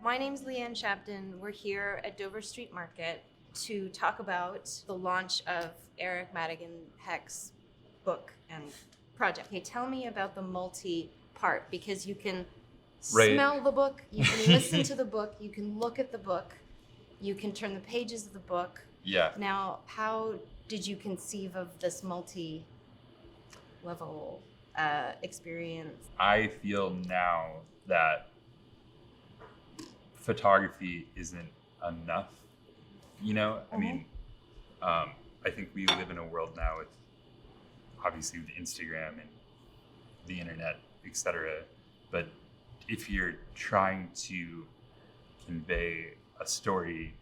My name's Leanne Shapton. We're here at Dover Street Market to talk about the launch of Erik Madigan Heck's book and project. Hey, tell me about the multi-part, because you can smell the book, you can listen to the book, you can look at the book, you can turn the pages of the book. Yeah. Now, how did you conceive of this multi-level experience? I feel now that photography isn't enough. You know, I mean, I think we live in a world now with, obviously, with Instagram and the internet, etc. But if you're trying to convey a story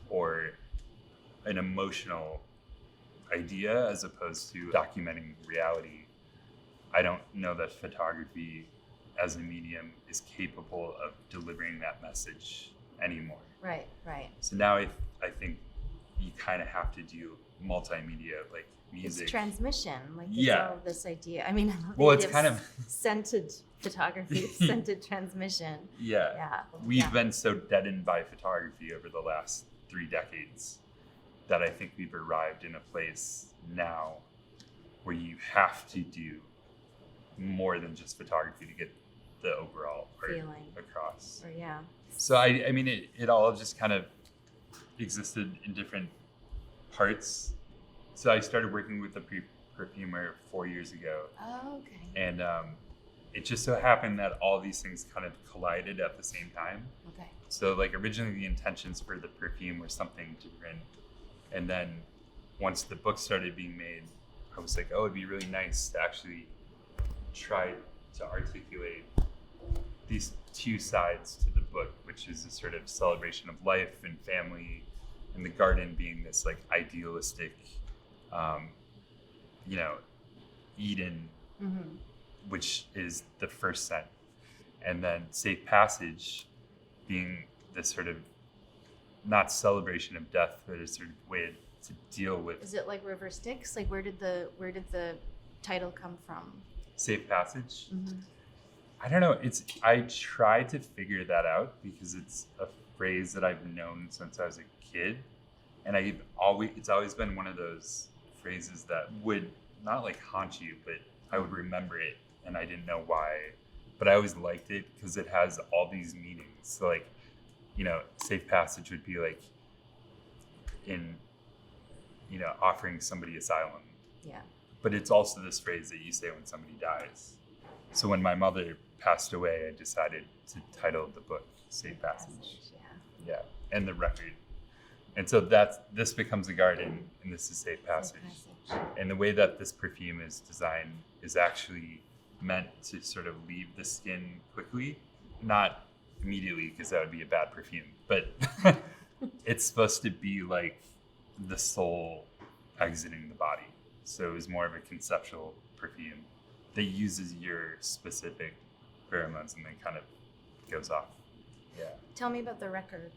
or an emotional idea as opposed to documenting reality, I don't know that photography as a medium is capable of delivering that message anymore. Right. So now I think you kind of have to do multimedia, like music. It's transmission, it's all this idea. I mean, it's kind of scented photography, scented transmission. Yeah. We've been so deadened by photography over the last 3 decades that I think we've arrived in a place now where you have to do more than just photography to get the overall art feeling across. So I mean, it all just kind of existed in different parts. So I started working with a perfumer 4 years ago. Oh, okay. And it just so happened that all these things kind of collided at the same time. Okay. So like originally the intentions for the perfume were something different. And then once the book started being made, I was like, oh, it'd be really nice to actually try to articulate these 2 sides to the book, which is a sort of celebration of life and family, and the garden being this like idealistic, Eden, which is the first scent, and then Safe Passage being this sort of not celebration of death, but a sort of way to deal with. Is it like River Styx? Like where did the title come from? Safe Passage. I don't know. I tried to figure that out because it's a phrase that I've known since I was a kid, and it's always been one of those phrases that would not like haunt you, but I would remember it, and I didn't know why, but I always liked it because it has all these meanings. So like, Safe Passage would be like in, offering somebody asylum. Yeah. But it's also this phrase that you say when somebody dies. So when my mother passed away, I decided to title the book Safe Passage. Yeah. And the record. And so this becomes a garden, and this is Safe Passage. And the way that this perfume is designed is actually meant to sort of leave the skin quickly, not immediately, because that would be a bad perfume, but it's supposed to be like the soul exiting the body. So it was more of a conceptual perfume that uses your specific pheromones and then kind of goes off. Yeah. Tell me about the record.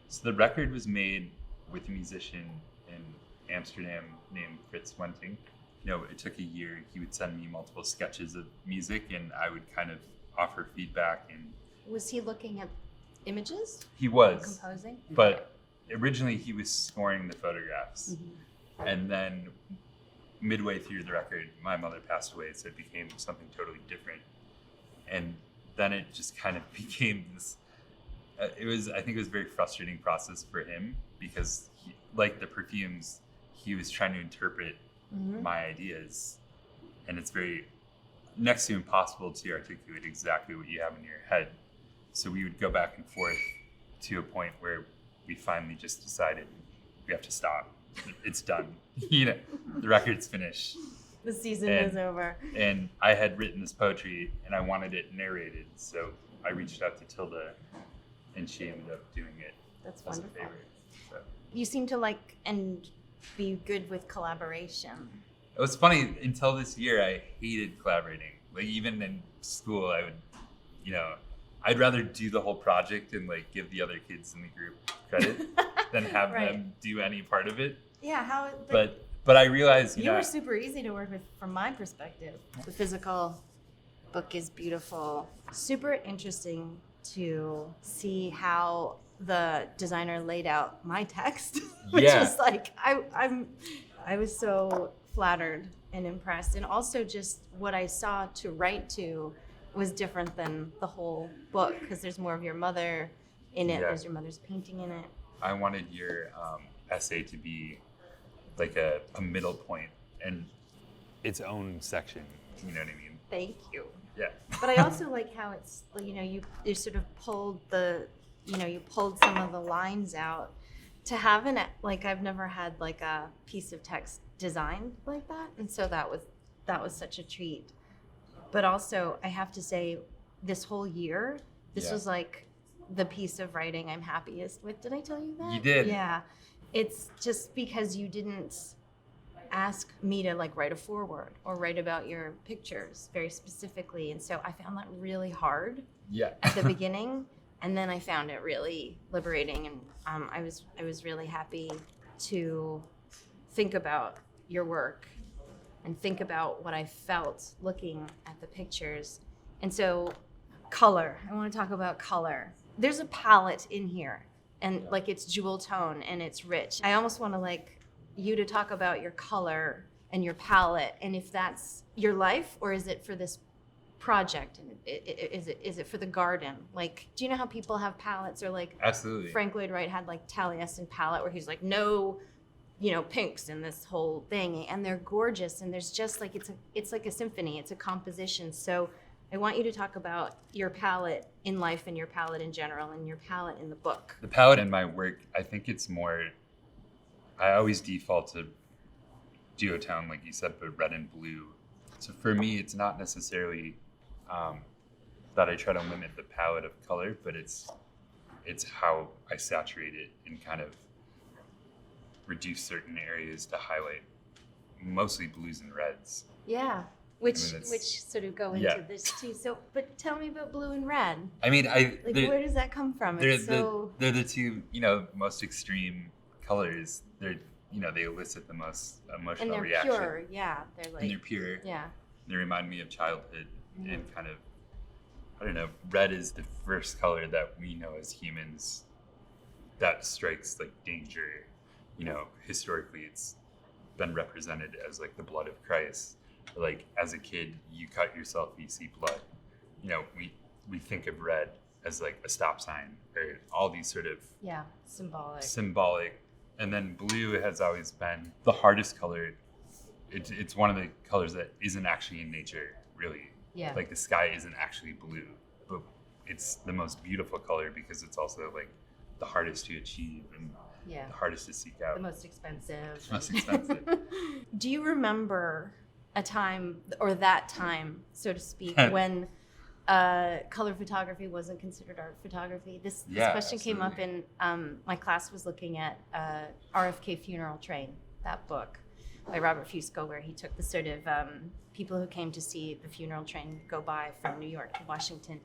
So the record was made with a musician in Amsterdam named Fritz Wenting. It took a year. He would send me multiple sketches of music, and I would kind of offer feedback. And was he looking at images? He was. Composing? But originally he was scoring the photographs. And then midway through the record, my mother passed away, so it became something totally different. And then it just kind of became this, I think it was a very frustrating process for him because he, like the perfumes, he was trying to interpret my ideas, and it's very next to impossible to articulate exactly what you have in your head. So we would go back and forth to a point where we finally just decided we have to stop. It's done. The record's finished. The season is over. And I had written this poetry, and I wanted it narrated. So I reached out to Tilda, and she ended up doing it. That's as wonderful. a favor. So. You seem to like and be good with collaboration. It was funny, until this year, I hated collaborating. Like even in school, I would, I'd rather do the whole project and like give the other kids in the group credit than have them do any part of it. Yeah, But I realized you were super easy to work with from my perspective. The physical book is beautiful, super interesting to see how the designer laid out my text, which Yeah. was like I was so flattered and impressed, and also just what I saw to write to was different than the whole book, because there's more of your mother in it. Yeah. There's your mother's painting in it. I wanted your essay to be like a middle point and its own section. You know what I mean? Thank you. Yeah. But I also like how it's, you sort of pulled you pulled some of the lines out to have I've never had like a piece of text designed like that. And so that was such a treat. But also I have to say, this whole year, this was like the piece of writing I'm happiest with. Did I tell you that? You did. Yeah. It's just because you didn't ask me to like write a foreword or write about your pictures very specifically. And so I found that really hard Yeah. at the beginning. And then I found it really liberating. And I was really happy to think about your work and think about what I felt looking at the pictures. And so color, I want to talk about color. There's a palette in here, and like it's jewel tone and it's rich. I almost want to like you to talk about your color and your palette, and if that's your life or is it for this project, and is it for the garden? Like, do you know how people have palettes, or like Absolutely. Frank Lloyd Wright had like Taliesin palette where he's like, no, pinks in this whole thing, and they're gorgeous, and there's just like it's like a symphony, it's a composition. So I want you to talk about your palette in life and your palette in general and your palette in the book. The palette in my work, I think it's more, I always default to duotone, like you said, but red and blue. So for me, it's not necessarily that I try to limit the palette of color, but it's how I saturate it and kind of reduce certain areas to highlight mostly blues and reds. Yeah. Which I mean, sort of go into yeah. this too. So, but tell me about blue and red. I mean, Where does that come from? they're It's so the two, most extreme colors. They're, they elicit the most and emotional they're reaction. pure. Yeah, they're like And they're pure. yeah. They remind me of childhood Mm-hmm. and kind of, I don't know, red is the first color that we know as humans that strikes like danger. Historically it's been represented as like the blood of Christ. Like as a kid, you cut yourself, you see blood. We think of red as like a stop sign, or all these sort of Yeah, symbolic. And then blue has always been the hardest color. It's one of the colors that isn't actually in nature, really. Yeah. Like the sky isn't actually blue, but it's the most beautiful color because it's also like the hardest to achieve and yeah. the hardest to seek out. The most expensive. Most expensive. Do you remember a time, or that time, so to speak, when color photography wasn't considered art photography? This question came up in my class was looking at RFK Funeral Train, that book by Robert Fusco, where he took the sort of people who came to see the funeral train go by from New York to Washington.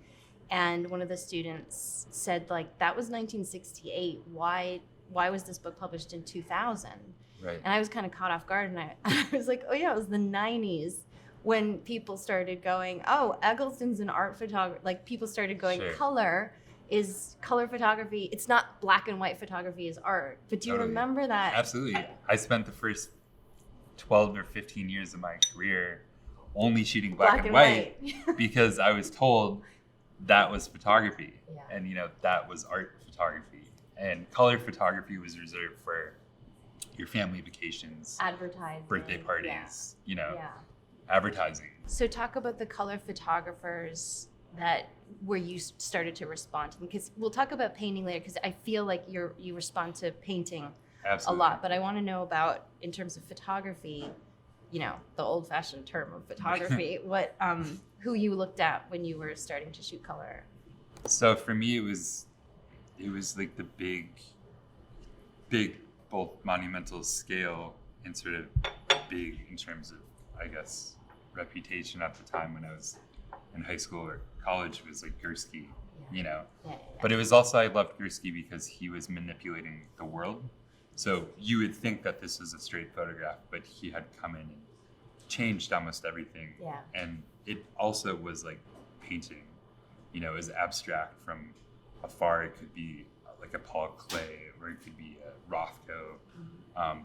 And one of the students said, like, that was 1968. Why was this book published in 2000? Right. And I was kind of caught off guard, and I was like, oh yeah, it was the 90s when people started going, oh, Eggleston's an art photographer. Like, people started going, Sure. color photography. It's not black and white photography is art. But do you Totally. remember that? Absolutely. I spent the first 12 or 15 years of my career only shooting black and white because I was told that was photography. Yeah. And, that was art photography. And color photography was reserved for your family vacations, Advertising. birthday parties, Yeah. advertising. So talk about the color photographers that where you started to respond to them, because we'll talk about painting later, because I feel like you respond to painting Absolutely. a lot, but I want to know about, in terms of photography, the old-fashioned term of photography, what who you looked at when you were starting to shoot color. So for me, it was like the big, both monumental scale and sort of big in terms of, I guess, reputation at the time when I was in high school or college was like Gursky, Yeah. But it was also, I loved Gursky because he was manipulating the world. So you would think that this was a straight photograph, but he had come in and changed almost everything. Yeah. And it also was like painting. you know, is abstract from afar. It could be like a Paul Klee, or it could be a Rothko.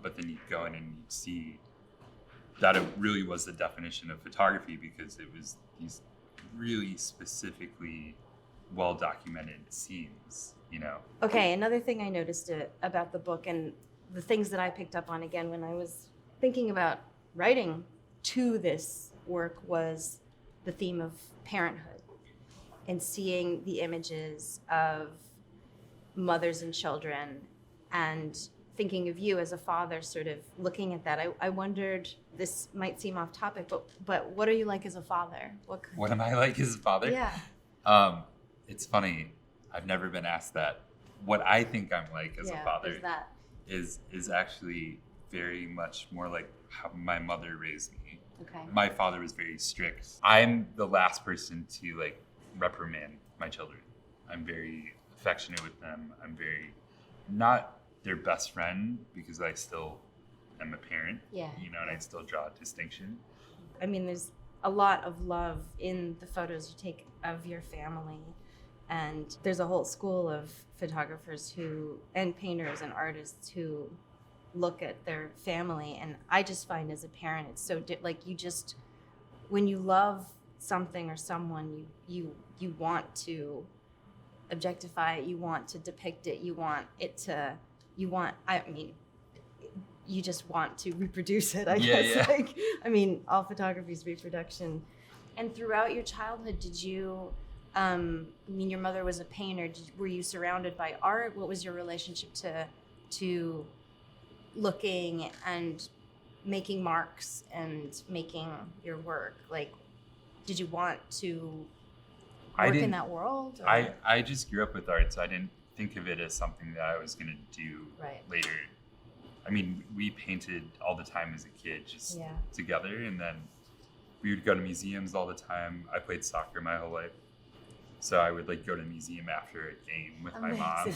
But then you'd go in and you'd see that it really was the definition of photography, because it was these really specifically well-documented scenes, you know. Okay, another thing I noticed about the book, and the things that I picked up on again when I was thinking about writing to this work, was the theme of parenthood, and seeing the images of mothers and children, and thinking of you as a father, sort of looking at that. I wondered, this might seem off topic, but what are you like as a father? What am I like as a father? Yeah. It's funny. I've never been asked that. What I think I'm like as a father is actually very much more like how my mother raised me. Okay. My father was very strict. I'm the last person to like reprimand my children. I'm very affectionate with them. I'm very not their best friend, because I still am a parent. Yeah. You know, and I still draw a distinction. I mean, there's a lot of love in the photos you take of your family. And there's a whole school of photographers and painters and artists who look at their family. And I just find as a parent, it's so like you just, when you love something or someone, you want to objectify it, you want to depict it, you just want to reproduce it, I guess. Yeah. Like, I mean, all photography is reproduction. And throughout your childhood, did you, your mother was a painter. Were you surrounded by art? What was your relationship to looking and making marks and making your work? Like, did you want to work in that world? Or? I just grew up with art, so I didn't think of it as something that I was going to do later. I mean, we painted all the time as a kid, just together, and then we would go to museums all the time. I played soccer my whole life, so I would like go to a museum after a game with my mom.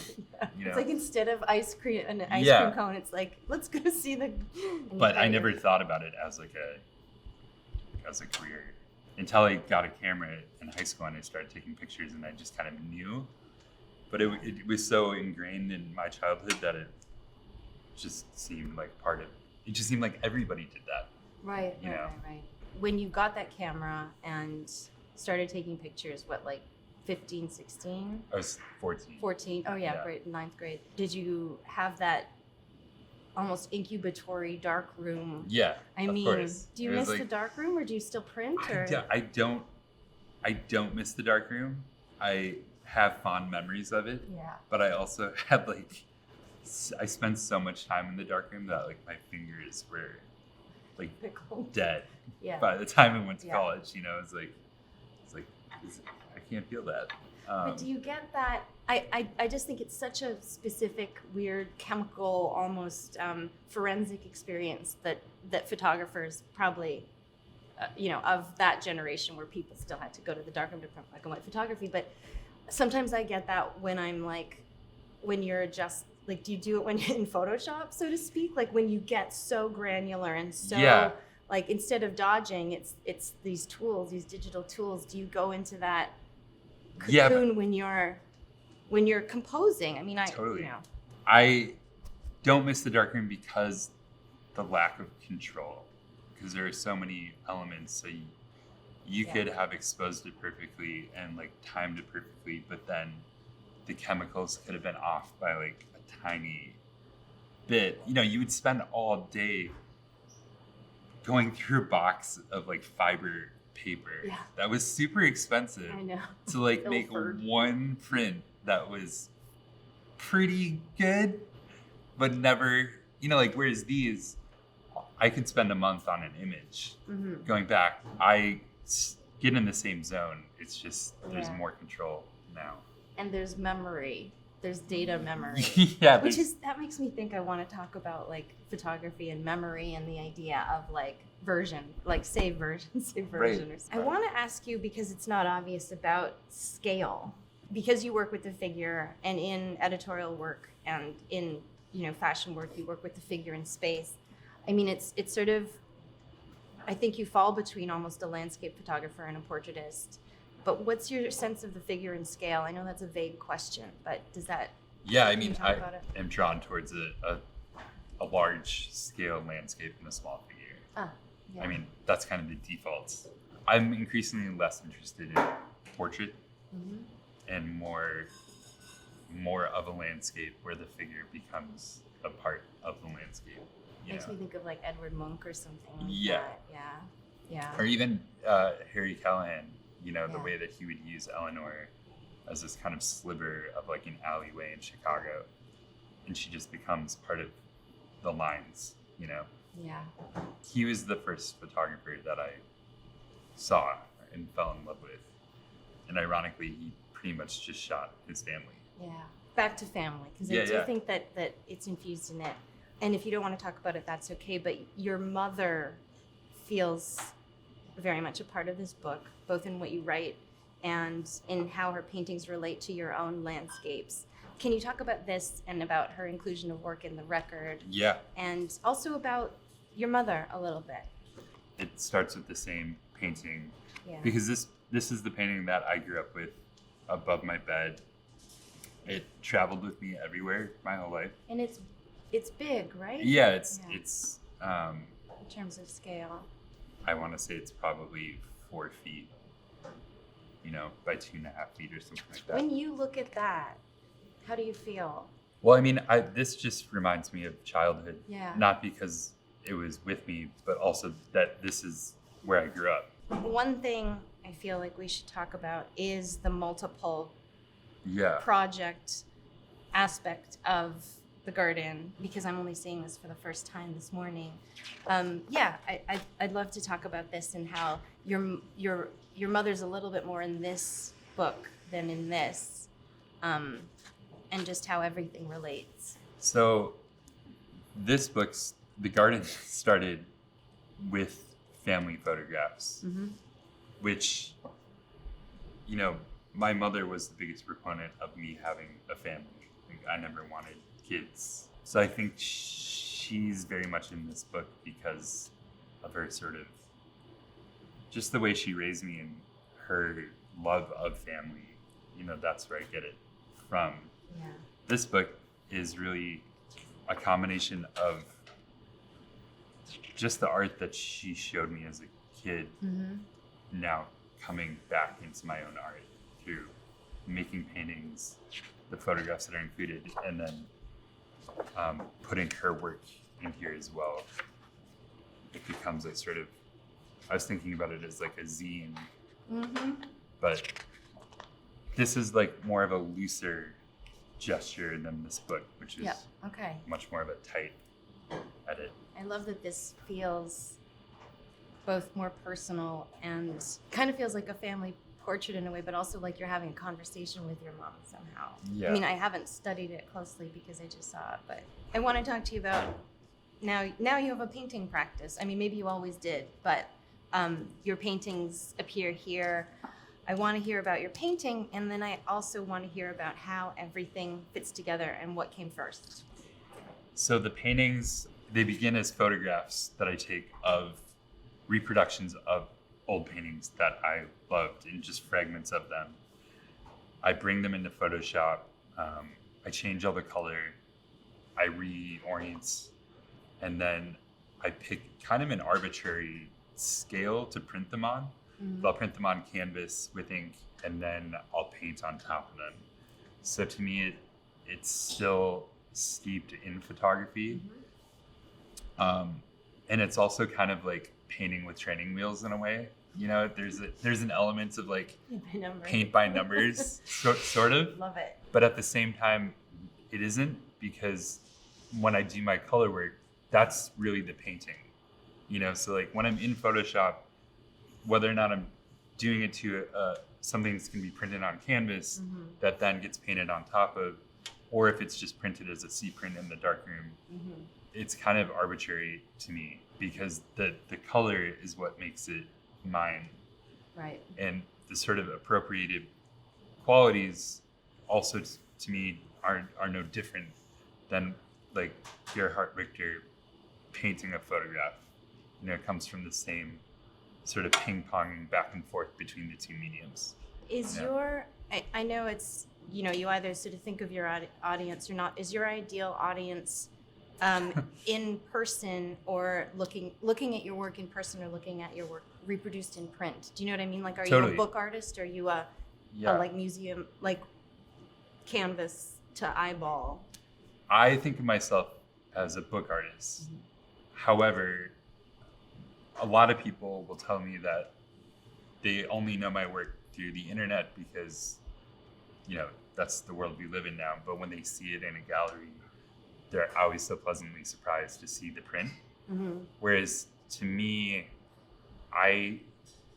You know? It's like instead of an ice cream cone, it's like, let's go see the. But I never thought about it as like as a career until I got a camera in high school and I started taking pictures, and I just kind of knew. But it was so ingrained in my childhood that it just seemed like part of. It just seemed like everybody did that. Right. When you got that camera and started taking pictures, what, like 15, 16? I was 14. 14. Oh yeah, great. 9th grade. Did you have that almost incubatory dark room? Yeah. I mean, course. Do you miss the dark room, or do you still print? Or? I don't miss the dark room. I have fond memories of it. Yeah. But I also had I spent so much time in the darkroom that like my fingers were like dead. Yeah. By the time I went to college, you know, it's like I can't feel that. But do you get that? I just think it's such a specific, weird, chemical, almost forensic experience that photographers probably, of that generation where people still had to go to the darkroom to print black and white photography. But sometimes I get that when I'm like, when you're just like, do you do it when you're in Photoshop, so to speak? Like when you get so granular and so like instead of dodging, it's these tools, these digital tools. Do you go into that cocoon when you're composing? I mean, totally. I don't miss the darkroom because the lack of control, because there are so many elements. So you could have exposed it perfectly and like timed it perfectly, but then the chemicals could have been off by like a tiny bit. You know, you would spend all day going through a box of like fiber paper that was super expensive. I know. To like make one print that was pretty good, but never, like, whereas these, I could spend a month on an image. Mm-hmm. Going back, I get in the same zone. It's just, there's more control now. And there's memory. There's data memory. That makes me think I want to talk about like photography and memory and the idea of like version, like save version. Right. I want to ask you, because it's not obvious, about scale. Because you work with the figure, and in editorial work and in fashion work, you work with the figure in space. I mean, it's sort of, I think you fall between almost a landscape photographer and a portraitist. But what's your sense of the figure and scale? I know that's a vague question, but does that? Yeah, I can you mean, talk I about it? am drawn towards a large scale landscape and a small figure. Yeah. I mean, that's kind of the default. I'm increasingly less interested in portrait and more of a landscape where the figure becomes a part of the landscape. Makes me think of like Edward Munch or something like Yeah. that. Yeah. Or even Harry Callahan, the Yeah. way that he would use Eleanor as this kind of sliver of like an alleyway in Chicago. And she just becomes part of the lines, Yeah. He was the first photographer that I saw and fell in love with. And ironically, he pretty much just shot his family. Yeah. Back to family, because I do think that it's infused in it. And if you don't want to talk about it, that's okay. But your mother feels very much a part of this book, both in what you write and in how her paintings relate to your own landscapes. Can you talk about this and about her inclusion of work in the record? Yeah. And also about your mother a little bit. It starts with the same painting. Yeah. Because this is the painting that I grew up with above my bed. It traveled with me everywhere my whole life. And it's big, right? Yeah, it's in terms of scale. I want to say it's probably 4 feet, by 2.5 feet or something like that. When you look at that, how do you feel? Well, I mean, this just reminds me of childhood. Yeah. Not because it was with me, but also that this is where I grew up. One thing I feel like we should talk about is the multiple Yeah. project aspect of the garden, because I'm only seeing this for the first time this morning. I'd love to talk about this and how your mother's a little bit more in this book than in this, and just how everything relates. So this book's, the garden started with family photographs, which, my mother was the biggest proponent of me having a family. Like, I never wanted kids. So I think she's very much in this book because of her sort of, just the way she raised me and her love of family. That's where I get it from. Yeah. This book is really a combination of just the art that she showed me as a kid, now coming back into my own art through making paintings, the photographs that are included, and then putting her work in here as well. It becomes a sort of, I was thinking about it as like a zine, but this is like more of a looser gesture than this book, which is much more of a tight edit. I love that this feels both more personal and kind of feels like a family portrait in a way, but also like you're having a conversation with your mom somehow. Yeah. I mean, I haven't studied it closely because I just saw it, but I want to talk to you about now you have a painting practice. I mean, maybe you always did, but your paintings appear here. I want to hear about your painting, and then I also want to hear about how everything fits together and what came first. So the paintings, they begin as photographs that I take of reproductions of old paintings that I loved and just fragments of them. I bring them into Photoshop. I change all the color. I reorient, and then I pick kind of an arbitrary scale to print them on. I'll print them on canvas with ink, and then I'll paint on top of them. So to me, it's still steeped in photography. And it's also kind of like painting with training wheels in a way. There's an element of like paint by numbers, sort of. Love it. But at the same time, it isn't, because when I do my color work, that's really the painting. So like when I'm in Photoshop, whether or not I'm doing it to something that's going to be printed on canvas that then gets painted on top of, or if it's just printed as a C print in the darkroom, it's kind of arbitrary to me, because the color is what makes it mine. Right. And the sort of appropriated qualities also to me are no different than like Gerhard Richter painting a photograph. It comes from the same sort of ping-ponging back and forth between the two mediums. Is Yeah. your, I know it's, you know, you either sort of think of your audience or not. Is your ideal audience in person, or looking at your work in person, or looking at your work reproduced in print? Do you know what I mean? Like, are you a Totally. book artist? Or are you a like museum, like canvas to eyeball? I think of myself as a book artist. Mm-hmm. However, a lot of people will tell me that they only know my work through the internet because, you know, that's the world we live in now. But when they see it in a gallery, they're always so pleasantly surprised to see the print. Mm-hmm. Whereas to me, I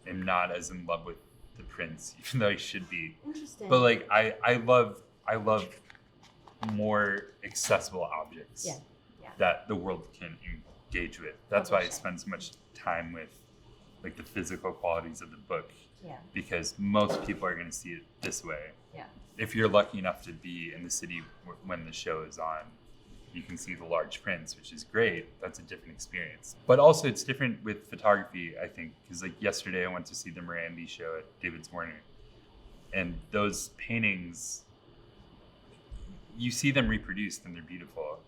am not as in love with the prints, even though I should be. Interesting. But like I love more accessible objects that the world can engage with. That's why I spend so much time with like the physical qualities of the book. Yeah. Because most people are going to see it this way. Yeah. If you're lucky enough to be in the city when the show is on, you can see the large prints, which is great. That's a different experience. But also it's different with photography, I think, because like yesterday I went to see the Morandi show at David's Warner. And those paintings, you see them reproduced and they're beautiful.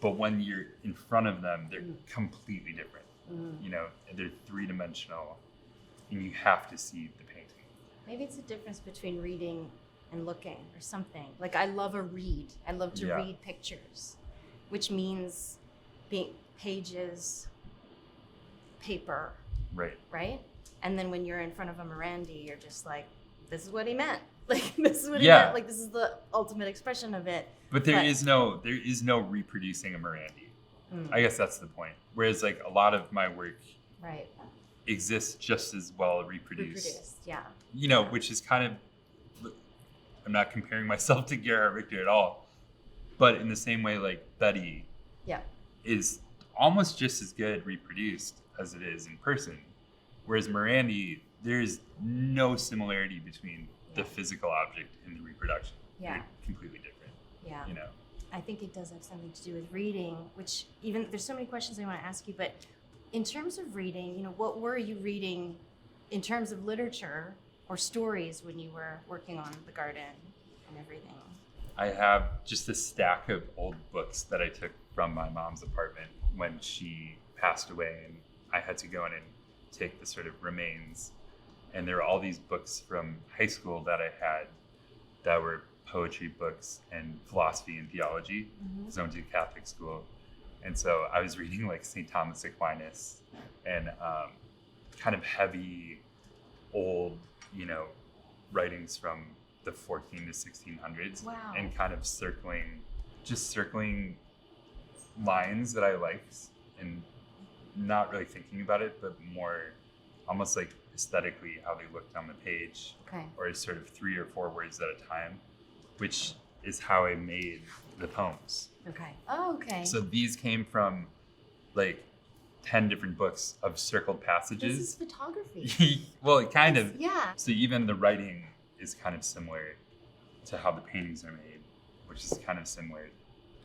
But when you're in front of them, they're completely different. You know, they're three-dimensional and you have to see the painting. Maybe it's a difference between reading and looking or something. Like, I love a read. I love to read pictures, which means being pages, paper. Right? And then when you're in front of a Morandi, you're just like, this is what he meant. Like, this is what he meant. Like, this is the ultimate expression of it. But there is no reproducing a Morandi. I guess that's the point. Whereas like a lot of my work exists just as well reproduced. You know, which is kind of, I'm not comparing myself to Gerhard Richter at all, but in the same way, like Betty is almost just as good reproduced as it is in person. Whereas Morandi, there's no similarity between the physical object and the reproduction. They're completely different. You know, I think it does have something to do with reading, which even there's so many questions I want to ask you, but in terms of reading, you know, what were you reading in terms of literature or stories when you were working on The Garden and everything? I have just a stack of old books that I took from my mom's apartment when she passed away, and I had to go in and take the sort of remains. And there were all these books from high school that I had that were poetry books and philosophy and theology, because I went to Catholic school. And so I was reading like St. Thomas Aquinas and kind of heavy, old, you know, writings from the 14 to 1600s. Wow. And kind of circling lines that I liked and not really thinking about it, but more almost like aesthetically how they looked on the page, or sort of 3 or 4 words at a time, which is how I made the poems. So these came from like 10 different books of circled passages. This is photography. Well, kind of. Yeah. So even the writing is kind of similar to how the paintings are made, which is kind of similar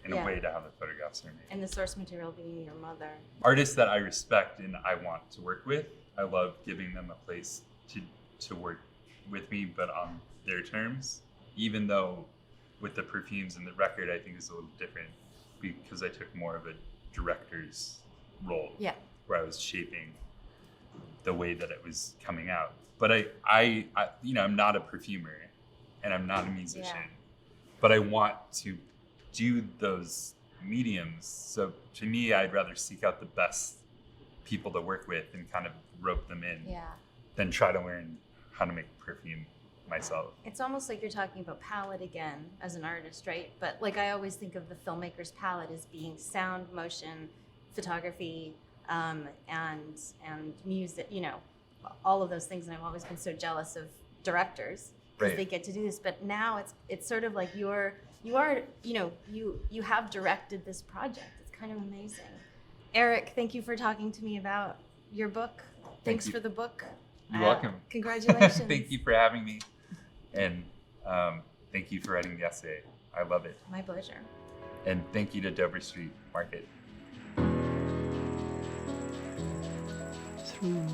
in a way to how the photographs are made. And the source material being your mother. Artists that I respect and I want to work with, I love giving them a place to work with me, but on their terms. Even though with the perfumes and the record, I think is a little different because I took more of a director's role, where I was shaping the way that it was coming out. But I you know, I'm not a perfumer and I'm not a musician, but I want to do those mediums. So to me, I'd rather seek out the best people to work with and kind of rope them in than try to learn how to make perfume myself. It's almost like you're talking about palette again as an artist, right? But like I always think of the filmmaker's palette as being sound, motion, photography, and music, you know, all of those things. And I've always been so jealous of directors because they get to do this. But now it's sort of like you have directed this project. It's kind of amazing. Erik, thank you for talking to me about your book. Thanks for the book. You're welcome. Congratulations. Thank you for having me. And thank you for writing the essay. I love it. My pleasure. And thank you to Dover Street Market. Through